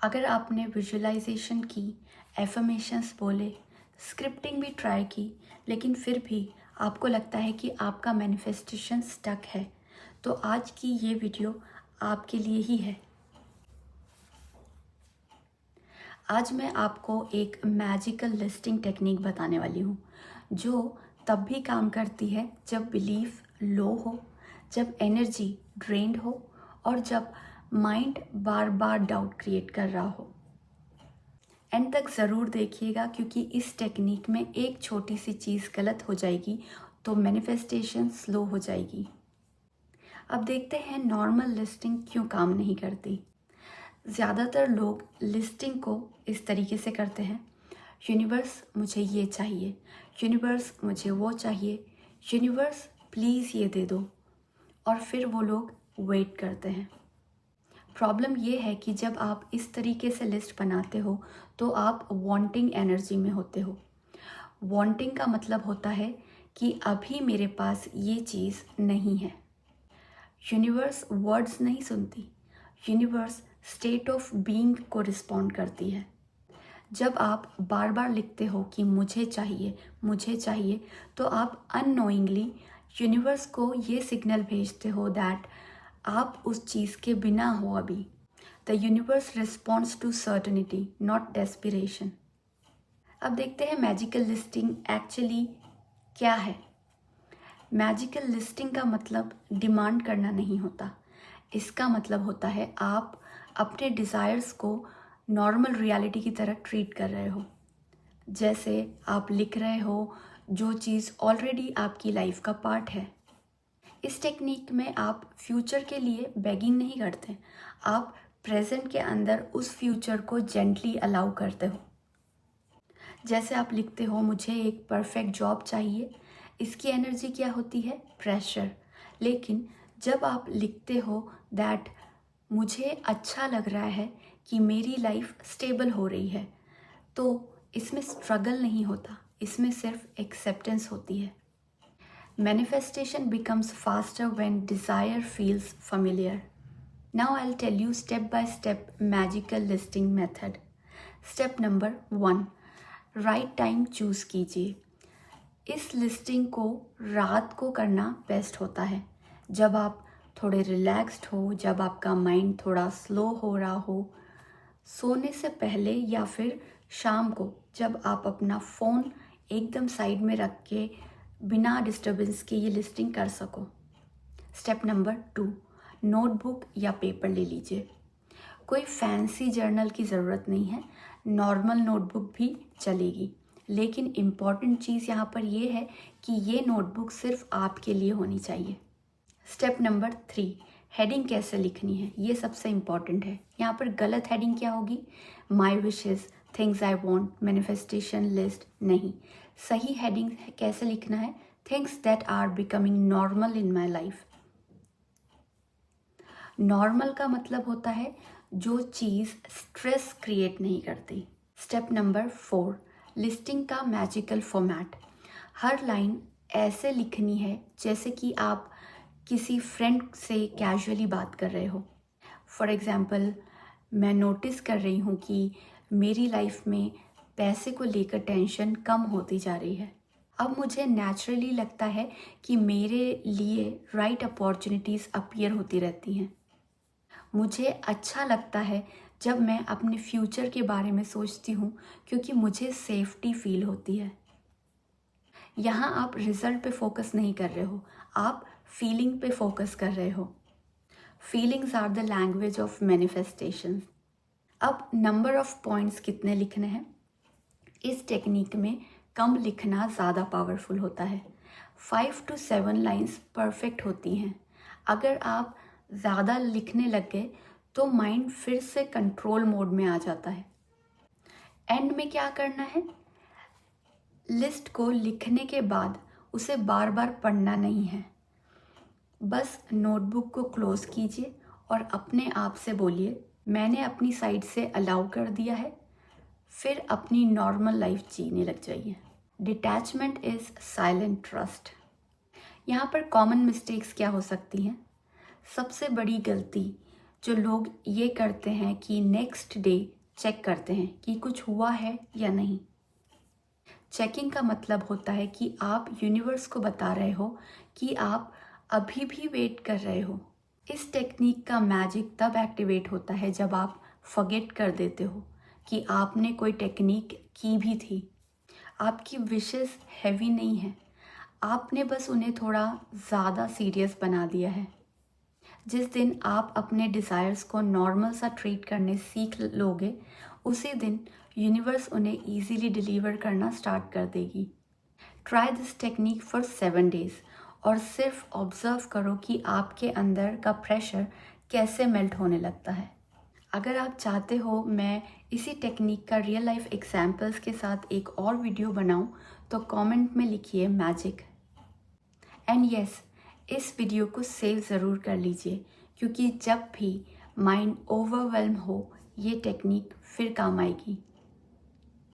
अगर आपने विजुअलाइजेशन की, एफर्मेशंस बोले, स्क्रिप्टिंग भी ट्राई की, लेकिन फिर भी आपको लगता है कि आपका मैनिफेस्टेशन स्टक है, तो आज की ये वीडियो आपके लिए ही है। आज मैं आपको एक मैजिकल लिस्टिंग टेक्निक बताने वाली हूँ जो तब भी काम करती है जब बिलीफ लो हो, जब एनर्जी ड्रेन्ड हो और जब माइंड बार बार डाउट क्रिएट कर रहा हो। एंड तक ज़रूर देखिएगा क्योंकि इस टेक्निक में एक छोटी सी चीज़ गलत हो जाएगी तो मैनिफेस्टेशन स्लो हो जाएगी। अब देखते हैं नॉर्मल लिस्टिंग क्यों काम नहीं करती। ज़्यादातर लोग लिस्टिंग को इस तरीके से करते हैं, यूनिवर्स मुझे ये चाहिए, यूनिवर्स मुझे वो चाहिए, यूनिवर्स प्लीज़ ये दे दो, और फिर वो लोग वेट करते हैं। प्रॉब्लम ये है कि जब आप इस तरीके से लिस्ट बनाते हो तो आप वांटिंग एनर्जी में होते हो। वांटिंग का मतलब होता है कि अभी मेरे पास ये चीज़ नहीं है। यूनिवर्स वर्ड्स नहीं सुनती, यूनिवर्स स्टेट ऑफ बीइंग को रिस्पॉन्ड करती है। जब आप बार बार लिखते हो कि मुझे चाहिए, तो आप अननोइंगली यूनिवर्स को ये सिग्नल भेजते हो दैट आप उस चीज़ के बिना हो अभी। The universe responds to certainty, not desperation. अब देखते हैं मैजिकल लिस्टिंग एक्चुअली क्या है। मैजिकल लिस्टिंग का मतलब डिमांड करना नहीं होता। इसका मतलब होता है आप अपने डिज़ायर्स को नॉर्मल रियलिटी की तरह ट्रीट कर रहे हो। जैसे आप लिख रहे हो जो चीज़ ऑलरेडी आपकी लाइफ का पार्ट है। इस टेक्निक में आप फ्यूचर के लिए बेगिंग नहीं करते, आप प्रेजेंट के अंदर उस फ्यूचर को जेंटली अलाउ करते हो। जैसे आप लिखते हो मुझे एक परफेक्ट जॉब चाहिए, इसकी एनर्जी क्या होती है? प्रेशर। लेकिन जब आप लिखते हो दैट मुझे अच्छा लग रहा है कि मेरी लाइफ स्टेबल हो रही है, तो इसमें स्ट्रगल नहीं होता, इसमें सिर्फ एक्सेप्टेंस होती है। Manifestation becomes faster when desire feels familiar. Now I'll tell you step by step magical listing method. Step number 1, right time choose कीजिए। इस लिस्टिंग को रात को करना बेस्ट होता है, जब आप थोड़े रिलैक्स्ड हो, जब आपका माइंड थोड़ा स्लो हो रहा हो, सोने से पहले या फिर शाम को, जब आप अपना फ़ोन एकदम साइड में रख के बिना डिस्टर्बेंस के ये लिस्टिंग कर सको। स्टेप नंबर 2, नोटबुक या पेपर ले लीजिए। कोई फैंसी जर्नल की ज़रूरत नहीं है, नॉर्मल नोटबुक भी चलेगी। लेकिन इम्पॉर्टेंट चीज़ यहाँ पर ये है कि ये नोटबुक सिर्फ आपके लिए होनी चाहिए। स्टेप नंबर 3, हेडिंग कैसे लिखनी है, ये सबसे इम्पॉर्टेंट है। यहाँ पर गलत हेडिंग क्या होगी? My wishes, things I want, manifestation list नहीं। सही हेडिंग कैसे लिखना है? Things that are becoming normal in my life. Normal का मतलब होता है जो चीज़ स्ट्रेस क्रिएट नहीं करती। स्टेप नंबर 4, लिस्टिंग का मैजिकल फॉर्मेट। हर लाइन ऐसे लिखनी है जैसे कि आप किसी फ्रेंड से कैजुअली बात कर रहे हो। फॉर एग्ज़ाम्पल, मैं नोटिस कर रही हूँ कि मेरी लाइफ में पैसे को लेकर टेंशन कम होती जा रही है। अब मुझे नेचुरली लगता है कि मेरे लिए राइट अपॉर्चुनिटीज़ अपीयर होती रहती हैं। मुझे अच्छा लगता है जब मैं अपने फ्यूचर के बारे में सोचती हूँ क्योंकि मुझे सेफ्टी फील होती है। यहाँ आप रिजल्ट पे फोकस नहीं कर रहे हो, आप फीलिंग पे फोकस कर रहे हो। Feelings are the language of manifestation. अब नंबर ऑफ पॉइंट्स कितने लिखने हैं? इस टेक्निक में कम लिखना ज़्यादा पावरफुल होता है। 5 to 7 लाइंस परफेक्ट होती हैं। अगर आप ज़्यादा लिखने लग गए तो माइंड फिर से कंट्रोल मोड में आ जाता है। एंड में क्या करना है? लिस्ट को लिखने के बाद उसे बार बार पढ़ना नहीं है। बस नोटबुक को क्लोज कीजिए और अपने आप से बोलिए, मैंने अपनी साइड से अलाउ कर दिया है, फिर अपनी नॉर्मल लाइफ जीने लग जाइए। Detachment is silent trust. यहाँ पर कॉमन मिस्टेक्स क्या हो सकती हैं? सबसे बड़ी गलती जो लोग ये करते हैं कि नेक्स्ट डे चेक करते हैं कि कुछ हुआ है या नहीं। चेकिंग का मतलब होता है कि आप यूनिवर्स को बता रहे हो कि आप अभी भी वेट कर रहे हो। इस टेक्निक का मैजिक तब एक्टिवेट होता है जब आप फॉरगेट कर देते हो कि आपने कोई टेक्निक की भी थी। आपकी विशेस हैवी नहीं है, आपने बस उन्हें थोड़ा ज़्यादा सीरियस बना दिया है। जिस दिन आप अपने डिज़ायर्स को नॉर्मल सा ट्रीट करने सीख लोगे, उसी दिन यूनिवर्स उन्हें ईजीली डिलीवर करना स्टार्ट कर देगी। Try this technique for 7 days और सिर्फ ऑब्ज़र्व करो कि आपके अंदर का प्रेशर कैसे मेल्ट होने लगता है। अगर आप चाहते हो मैं इसी टेक्निक का रियल लाइफ एग्जाम्पल्स के साथ एक और वीडियो बनाऊं, तो कमेंट में लिखिए मैजिक। एंड यस, इस वीडियो को सेव ज़रूर कर लीजिए, क्योंकि जब भी माइंड ओवरवेल्म हो ये टेक्निक फिर काम आएगी।